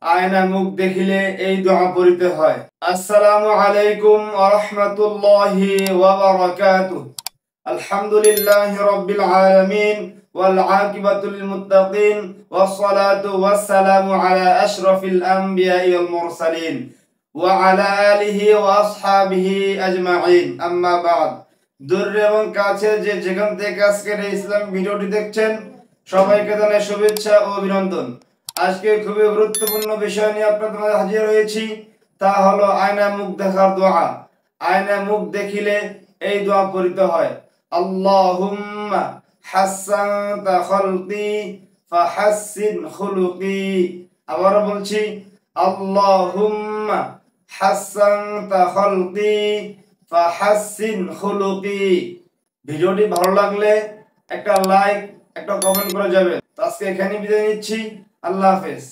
আয়না মুখ দেখিলে এই দোয়া পড়িতে হয়। আসসালামু আলাইকুম ওয়া রাহমাতুল্লাহি ওয়া বারাকাতুহু। আলহামদুলিল্লাহি রাব্বিল আলামিন ওয়াল আকিবাতু লিল মুত্তাকিন ওয়াস সালাতু ওয়াস সালামু আলা আশরাফিল আমবিয়াই ওয়াল মুরসালিন ওয়া আলা আলিহি ওয়া আসহাবিহি আজমাইন। আম্মা বা'দ। দূর এবং কাছে যে যেখান থেকে আজকের এই ইসলাম ভিডিওটি দেখছেন, সবাইকে জানাই শুভেচ্ছা ও অভিনন্দন। আজকে খুবই গুরুত্বপূর্ণ বিষয় নিয়ে আপনাদের মাঝে হাজির হয়েছি, তা হলো আয়না মুখ দেখার দোয়া। আয়না মুখ দেখিলে এই দোয়া পড়িতে হয়। আল্লাহুম্মা হাসসানতা খালকি ফাহাসসিন খুলুকি। আবার বলছি, আল্লাহুম্মা হাসসানতা খালকি ফাহাসসিন খুলুকি। ভিডিওটি ভালো লাগলে একটা লাইক, একটা কমেন্ট করে যাবেন। আজকে এখানে বিদায় নিচ্ছি। আল্লাহ হাফেজ।